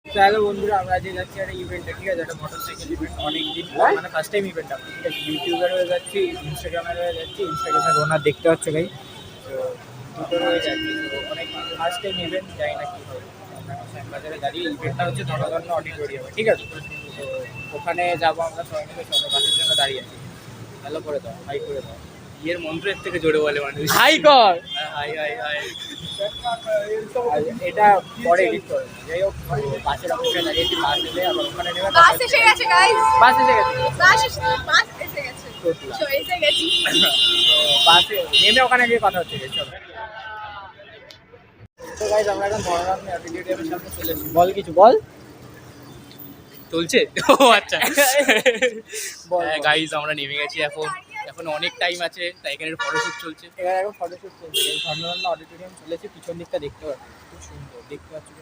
Hello বন্ধুরা, আমরা আজকে যাচ্ছি একটা ইভেন্টে, ঠিক আছে? একটা মোটরসাইকেল ইভেন্ট, অনেকদিন মানে ফার্স্ট টাইম ইভেন্ট আমরা, ঠিক আছে? ইউটিউবার হয়ে যাচ্ছি, ইনস্টাগ্রামের হয়ে যাচ্ছি, ইনস্টাগ্রামের ওনার দেখতে পাচ্ছ ভাই, তো দুটো হয়ে যাচ্ছি। তো অনেক ফার্স্ট টাইম ইভেন্ট, যাই না কী হবে। আমরা শ্যামবাজারে দাঁড়িয়ে, ইভেন্টটা হচ্ছে ধনধন্য অডিটোরিয়ামে, ঠিক আছে? তো ওখানে যাবো আমরা সবাই মিলে, সবাই বাসের জন্য দাঁড়িয়ে আছি। ভালো করে দাও, হাই করে দাও। ইয়ের মন্ত্রের থেকে জোরে বলে মানুষ হাই কর, হাই হাই হাই। এটা পরে এডিট করে। যাই হোক, বাসের অপেক্ষা দাঁড়িয়েছি, বাস এলে আবার ওখানে নেমে বাস এসে গেছে গাইস, বাস এসে গেছে, বাস এসে গেছে, তো এসে গেছি। তো বাসে নেমে ওখানে গিয়ে কথা হচ্ছে। চলো, তো গাইস আমরা এখন ধনধন্য অডিটোরিয়ামের সামনে চলে এসেছি। বল, কিছু বল। চলছে? ও আচ্ছা। গাইজ আমরা নেমে গেছি, এখন অনেক টাইম আছে, তাই এখানে ফটোশুট চলছে। এখানে এখন ফটোশুট চলছে। এই ধনধন্য অডিটোরিয়াম চলেছে, পিছন দিকটা দেখতে পাচ্ছি, খুব সুন্দর দেখতে পাচ্ছি।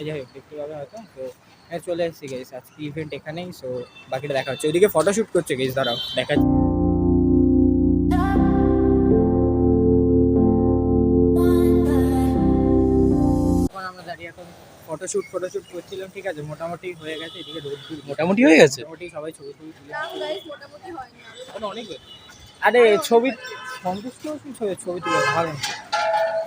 যাই হোক, দেখতে পাবে হয়তো। তো হ্যাঁ, চলে এসেছি গাইস, আজকে ইভেন্ট এখানেই। সো বাকিটা দেখা হচ্ছে। ওইদিকে ফটোশুট করছে গাইস, দাঁড়াও দেখা। আমরা দাঁড়িয়ে এখন ফটোশুট করছিলাম, ঠিক আছে? মোটামুটি হয়ে গেছে। এদিকে রোদ্দুর মোটামুটি হয়ে গেছে। মোটামুটি সবাই ছবি তুলে মোটামুটি হয়নি এখন অনেক হয়েছে। আরে ছবি সন্তুষ্ট ছবি তুলে ভালো না।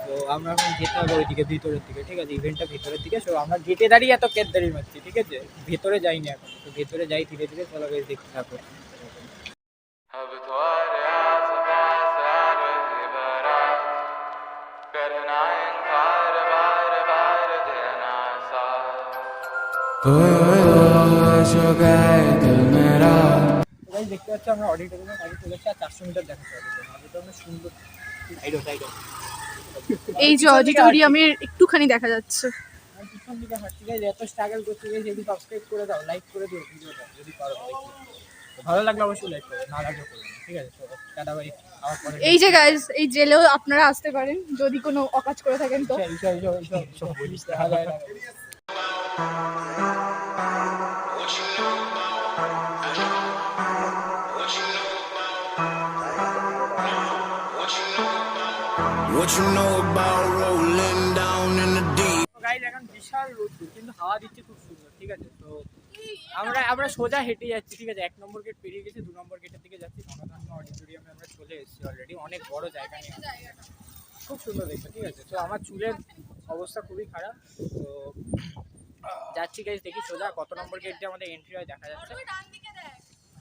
তো আমরা এখন যেতে হবে ওইদিকে, ভিতরের দিকে, ঠিক আছে? ইভেন্টটা ভিতরের দিকে। সো আমরা গেটে দাঁড়িয়ে এত কেদারি মারছি, ঠিক আছে? ভেতরে যাইনি এখন, তো ভেতরে যাই ধীরে ধীরে। চলো গাইস, দেখতে থাকো। দেখতে পাচ্ছি আমরা অডিটোরিয়ামে গাড়ি চলেছে, আর 400 মিটার দেখাচ্ছে অডিটোরিয়াম সুন্দর। এই যে অডিটোরিয়ামের একটুখানি দেখা যাচ্ছে। পিছন দিকে হাঁটছি গাইস, এত স্ট্রাগল করছি গাইস। যদি সাবস্ক্রাইব করে দাও, লাইক করে দিও ভিডিওটা যদি পারো। ভালো লাগলে অবশ্যই লাইক করবে, না লাগলে করবে, ঠিক আছে? টাটা ভাই, আবার পরে। এই যে গাইস, এই জেলেও আপনারা আসতে পারেন যদি কোনো অকাজ করে থাকেন তো। সব বলিস না, ভালো হয় না। What you know about rolling down in the deep? Guys এখন বিশাল রোদ্দুর, কিন্তু হাওয়া দিচ্ছে খুব সুন্দর, ঠিক আছে? তো আমরা সোজা হেঁটে যাচ্ছি, ঠিক আছে? 1 নম্বর গেট পেরিয়ে গেছি, 2 নম্বর গেটের দিকে যাচ্ছি। ধনধন্য অডিটোরিয়ামে আমরা চলে এসেছি অলরেডি। অনেক বড় জায়গা নিয়ে, খুব সুন্দর দেখতে, ঠিক আছে? তো আমার চুলের অবস্থা খুবই খারাপ, তো যাচ্ছি গাইস, দেখি সোজা কত নম্বর গেট দিয়ে আমাদের এন্ট্রি হয় দেখা যাচ্ছে।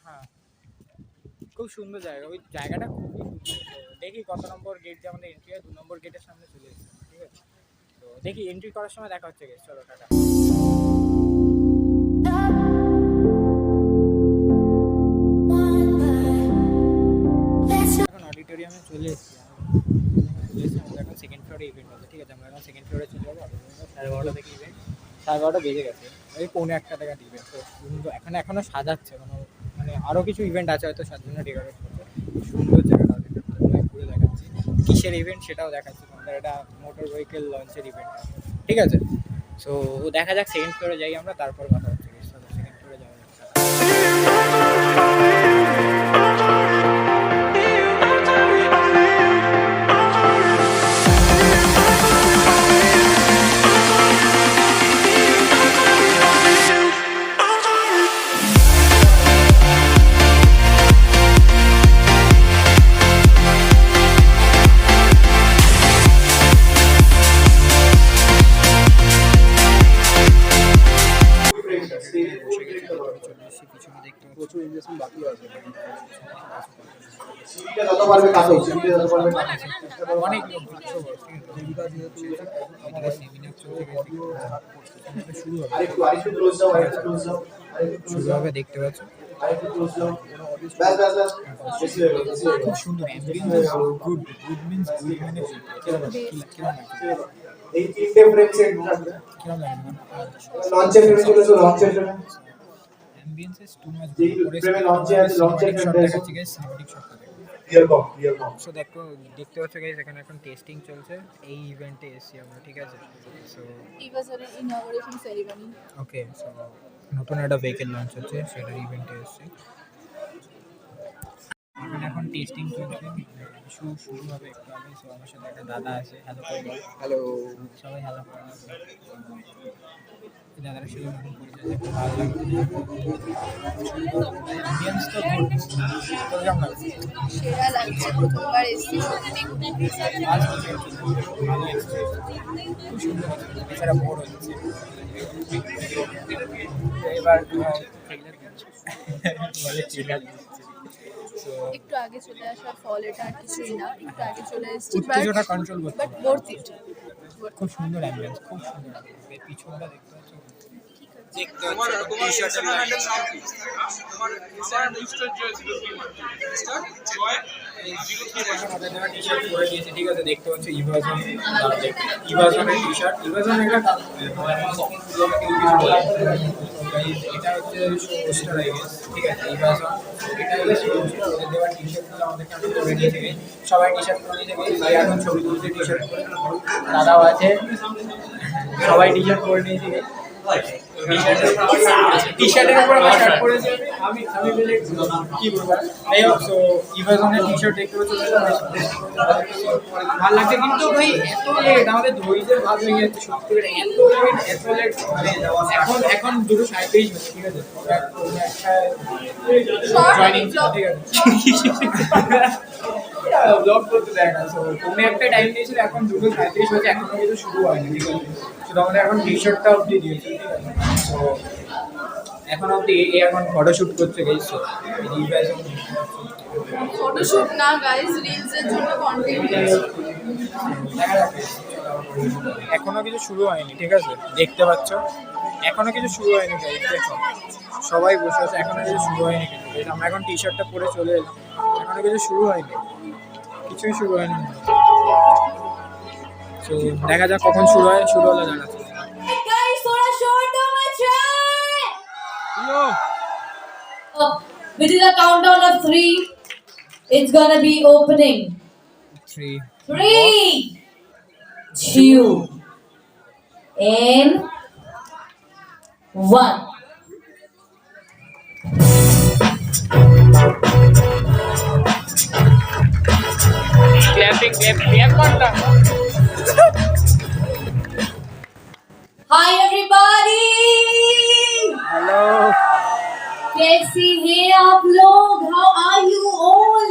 হ্যাঁ, খুব সুন্দর জায়গা, ওই জায়গাটা খুবই সুন্দর। তো দেখি কত নম্বর গেট দিয়ে আমাদের এন্ট্রি হয়। 2 নম্বর গেটের সামনে চলে এসেছি, ঠিক আছে? তো দেখি এন্ট্রি করার সময় দেখা হচ্ছে গাইস। চলো, টাটা। এখন অডিটোরিয়ামে চলে এসেছি। আমরা এখন সেকেন্ড ফ্লোরে ইভেন্ট হবে, ঠিক আছে? আমরা এখন সেকেন্ড ফ্লোরে চলে যাবো। 12:30 থেকে ইভেন্ট, 12:30 বেজে গেছে, ওই 1:45 টাকা ইভেন্ট। তো সুন্দর, এখনো সাজাচ্ছে, মানে আরও কিছু ইভেন্ট আছে হয়তো, 7 জন্য ডেকোরেট করছে। সুন্দর জায়গাটা ঘুরে দেখাচ্ছি। কিসের ইভেন্ট সেটাও দেখাচ্ছি তোমাদের। এটা মোটর ভেহিকেল লঞ্চের ইভেন্ট, ঠিক আছে? সো দেখা যাক, সেকেন্ড ফ্লোরে যাই আমরা, তারপর কথা হচ্ছে। সেকেন্ড ফ্লোরে যাওয়া যাচ্ছে। পিছনে দেখতে প্রচুর ইনভেস্টমেন্ট বাকি আছে। অনেক লোক শুরু হবে দেখতে পাচ্ছ। খুব সুন্দর ambience good good means good মানে কিরকম এই তিনটে ফ্রেম সেট থাকবে কিরকম লাগে লঞ্চের ফ্রেমে চলে এসো লঞ্চের ফ্রেমে অ্যাম্বিয়েন্স ইজ টু মাচ যেই ফ্রেমে লঞ্চে আছে লঞ্চের শট ফ্রেমে দেখাচ্ছি গাইস সিনেমেটিক শট ক্লিয়ার কম সো দেখতে পাচ্ছ গাইস এখানে এখন টেস্টিং চলছে এই ইভেন্টে এসেছি আমরা ঠিক আছে so Evazone inauguration ceremony. Okay so নতুন একটা ভেহিকেল লঞ্চ হচ্ছে সেটার ইভেন্টে এসেছি এখন টেস্টিং চলছে শুরু হবে একটু আগে সো আমার সাথে একটা দাদা আছে হ্যালো সবাই হ্যালো দাদার সাথে নতুন পরিচয় খুব ভালো লাগলো অডিয়েন্স তো কেমন লাগছে সেরা লাগছে প্রথমবার এসেছি সত্যি ভালো এক্সপিরিয়েন্স খুব সুন্দর এছাড়া বোর হচ্ছে এবার বলে ট্রেলার সো একটু আগে চলে আসার ফল এটা আর কিছুই না একটু আগে চলে এসেছি উত্তেজনা কন্ট্রোল করতে বাট worth it. খুব সুন্দর অ্যাম্বিয়েন্স খুব সুন্দর এই পিছনটা দেখতে পাচ্ছ ঠিক আছে দেখতে পাচ্ছ ইভাজনের টি-শার্ট ইভাজন একটা এটা হচ্ছে পোস্টার আই গেস ঠিক আছে ইভাজন এটা হচ্ছে ওদের দেওয়া টি-শার্টগুলো আমাদেরকে আমি করে দিয়েছে সবাই টি-শার্ট পরে নিয়েছে এখন ছবি তুলছে টি-শার্ট পরে দাদাও আছে সবাই টি-শার্ট পরে নিয়েছে টি-শার্টের উপর আমার শার্ট পরেছে আমি বলে কি বলবো এই সো ইভাজনের টি-শার্ট দেখতে পাচ্ছি ভালো লাগছে কিন্তু ভাই এত লেট আমাদের ধৈর্যের ভাগ হয়ে যাচ্ছে সত্যি করে এত লেট এখন 2:37 হচ্ছে ঠিক আছে জয়েনিং ঠিক আছে ব্লগ করতে দেয় না সো তুমি একটা টাইম দিয়েছিলে এখন 2:37 হচ্ছে এখনো কিছু শুরু হয়নি ঠিক আছে শুধু আমাদের এখন টি-শার্টটা অবধি দিয়েছে ঠিক আছে তো এখন অবধি এখন ফটোশুট করছে গাইস তো ফটোশুট না গাইস রিলস এর জন্য কন্টেন্ট এখনো কিছু শুরু হয়নি ঠিক আছে দেখতে পাচ্ছ এখনো কিছু শুরু হয়নি গাইস দেখো সবাই বসে আছে এখনো কিছু শুরু হয়নি কিন্তু guys, আমরা এখন টি-শার্টটা পরে চলে এলাম এখনো কিছু শুরু হয়নি কিছুই শুরু হয়নি তো দেখা যাক কখন শুরু হয় শুরু হলে জানাচ্ছি Guys, थोड़ा शोर दो मचे। Within a countdown of 3, it's gonna be opening. 3 3, 2, and 1. clap করতে Hi everybody! हेलो कैसे हैं आप लोग? How are you all?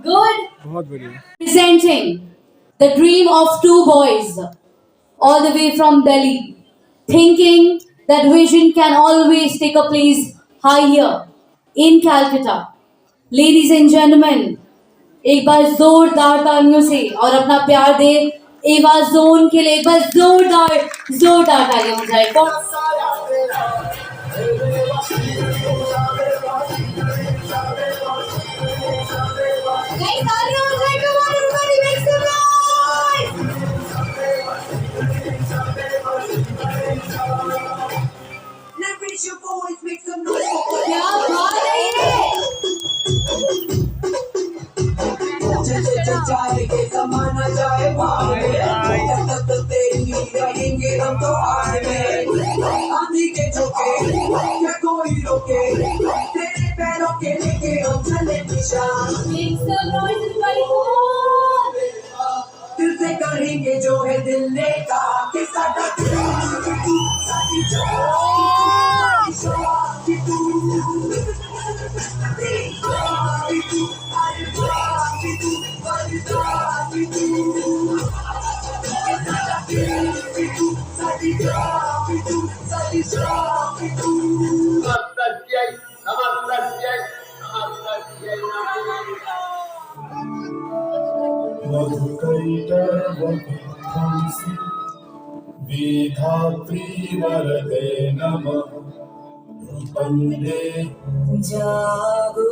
Good? बहुत बढ़िया Presenting the dream of 2 boys all the way from Delhi, thinking that vision can always take a place higher in Calcutta. Ladies and gentlemen, एक बार जोरदार तालियों से और अपना प्यार दे एवाजोन के लिए एक बार जोरदार तालियां हो जाए क्या बात है ये? जाएंगे जमाना जाए भागे तब तक तेरी रहेंगे हम तो आगे आंधी के झोंके क्या कोई रोके तेरे पैरों के लेके हम चले निशान Make some noise everybody, come on! दिल से करेंगे जो है दिल ने कहा कि साडा साडी वेधात्री वरदे नमः বন্দে জাগো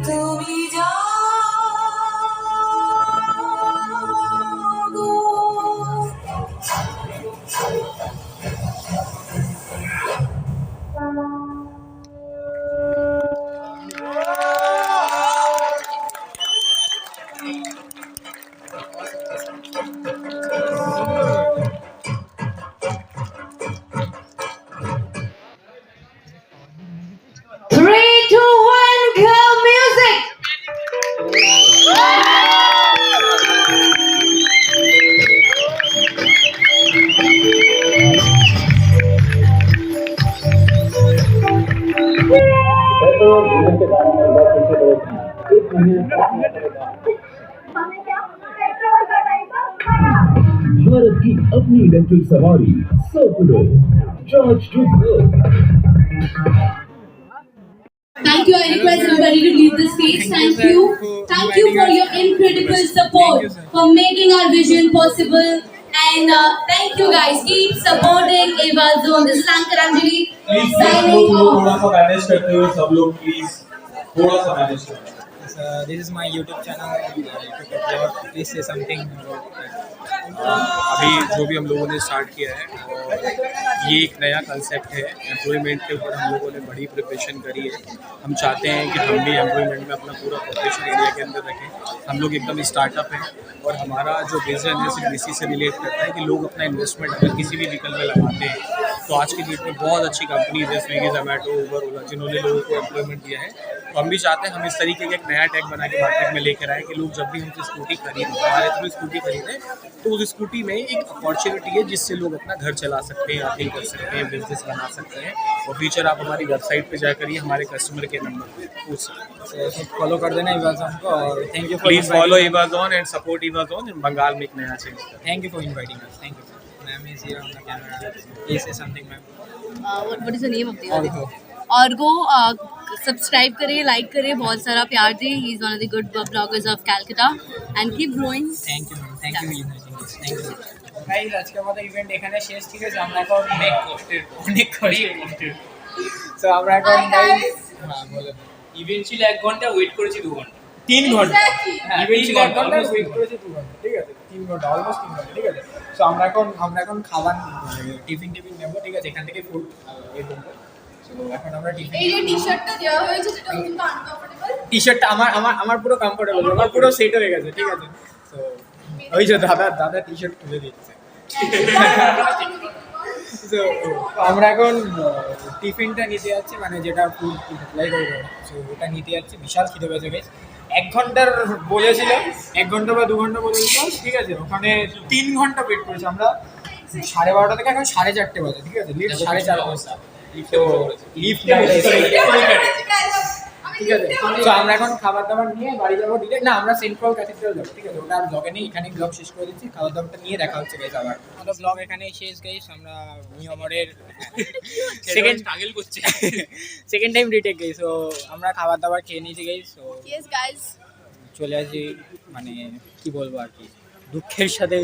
তুমি জাগো Three, two, one, go music! Bharat की अपनी इलेक्ट्रिक सवारी circular charge to go. Thank you. I request everybody to leave the stage. Thank you. Thank you for your incredible support for making our vision possible. And thank you guys. Keep supporting Evazone. This is Anchor Anjali please signing off. थोड़ा सा manage करते हुए सब लोग please थोड़ा सा manage करें। This is my YouTube channel. YouTube blog. Please say something about अभी जो भी हम लोगों ने स्टार्ट किया है और ये एक नया कंसेप्ट है एम्प्लॉयमेंट के ऊपर। हम लोगों ने बड़ी प्रिपरेशन करी है। हम चाहते हैं कि हम भी एम्प्लॉयमेंट में अपना पूरा प्रिपरेशन एरिया के अंदर रखें। हम लोग एकदम स्टार्टअप हैं और हमारा जो विज़न है सिर्फ इसी से रिलेट करता है कि लोग अपना इन्वेस्टमेंट अगर किसी भी व्हीकल में लगाते हैं तो आज की डेट में बहुत अच्छी कंपनीज है स्विगी, जोमेटो, उबर, ओला, जिन्होंने लोगों को एम्प्लॉयमेंट दिया है। तो हम भी चाहते हैं हम इस तरीके का एक नया टैग बना के मार्केट में लेकर आए कि लोग जब भी हमसे स्कूटी खरीदें, हमारे थ्रू स्कूटी खरीदें तो उस स्कूटी में एक अपॉर्चुनिटी है जिससे लोग अपना घर चला सकते हैं, अर्निंग कर सकते हैं, बिजनेस बना सकते हैं। और फ्यूचर आप हमारी वेबसाइट पे जाकर ही हमारे कस्टमर के नंबर पे पूछ सकते हैं। फॉलो कर देना Evazone को और thank you please follow Evazone and support Evazone। Bengal में एक नया change. Thank you for inviting us. Thank you. Ma'am is here on the camera. Please say something, ma'am. what is the name of the Orgo. Orgo subscribe करिए, like करिए, बहुत सारा प्यार दिए. He is one of the good bloggers of Calcutta and keep growing. Thank you, ma'am. Thank you for inviting us. Thank you. Guys, আজকের মতো event এখানে শেষ, ঠিক আছে? আমরা এখন অনেক কষ্টের সো আমরা এখন guys হ্যাঁ বলে ইভেন্ট ছিল 1 ঘন্টা, ওয়েট করেছি 2 ঘন্টা। 3 ঘন্টা ইভেন্ট ছিল 1 ঘন্টা, ওয়েট করেছি 2 ঘন্টা, ঠিক আছে? 3 ঘন্টা অলমোস্ট 3 ঘন্টা, ঠিক আছে? সো আমরা এখন খাবার টিফিন নেব, ঠিক আছে? এখান থেকে ফুড এই করব। সো এখন আমরা টিফিন এই যে টি-শার্টটা দেওয়া হয়েছে যেটা কিন্তু আনকমফোর্টেবল, টি-শার্টটা আমার পুরো কমফোর্টেবল, আমার পুরো সেট হয়ে গেছে, ঠিক আছে? সো ওই যে দাদা টি-শার্ট খুলে দিচ্ছে। সো আমরা এখন টিফিনটা নিতে যাচ্ছি, মানে যেটা ফুড সাপ্লাই করবো, সো ওটা নিতে যাচ্ছি। বিশাল খিদে পেয়েছে গেছে। 1 ঘন্টার বলেছিল, 1 ঘন্টা বা 2 ঘন্টা বলেছিল, ঠিক আছে? ওখানে 3 ঘন্টা ওয়েট করেছি আমরা। 12:30 থেকে এখন 4:30 বাজে, ঠিক আছে? লিফট 4:30 ঘন্টা। তো লিফট ঠিক আছে? তো আমরা এখন খাবার দাবার নিয়ে বাড়ি যাবো ডিরেক্ট। না, আমরা সেন্ট পল ক্যাথিড্রাল যাবো, ঠিক আছে? ওটা আর ব্লগে নেই, এখানেই ব্লগ শেষ করে দিচ্ছি। খাবার দাবারটা নিয়ে দেখা হচ্ছে গাইস আবার। আমাদের ব্লগ এখানেই শেষ গাইস। আমরা মিয়ামরের সেকেন্ড টাইম রিটেক গাইস। তো আমরা খাবার দাবার খেয়ে নিয়েছি গাইস। তো ইয়েস গাইস, চলে আসি, মানে কি বলবো আর কি, দুঃখের সাথে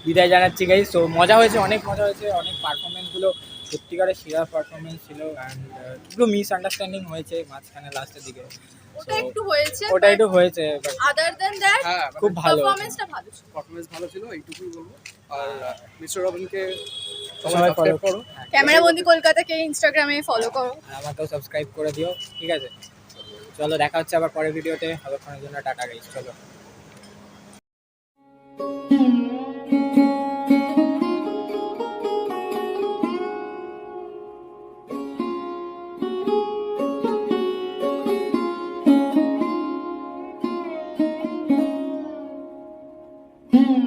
বিদায় জানাচ্ছি গাইস। তো মজা হয়েছে, অনেক মজা হয়েছে, অনেক পারফরমেন্সগুলো সত্যিকারের সেরা পারফরমেন্স ছিল। অ্যান্ড একটু মিসআন্ডারস্ট্যান্ডিং হয়েছে মাঝখানে লাস্টের দিকে, ওটা একটু হয়েছে, ওটা একটু হয়েছে, but আদার দ্যান দ্যাট খুব ভালো পারফরম্যান্সটা ভালো ছিল। পারফরমেন্স ভালো ছিল, এইটুকুই বলবো। আর মিস্টার রবিনকে সবাই ফলো করো, ক্যামেরা বন্দি কলকাতাকে ইনস্টাগ্রামে ফলো করো, আর আমাকেও সাবস্ক্রাইব করে দিও, ঠিক আছে? চলো দেখা হচ্ছে আবার পরের ভিডিওতে। ততক্ষণের জন্য টাটা গাইস, চলো। Hmm.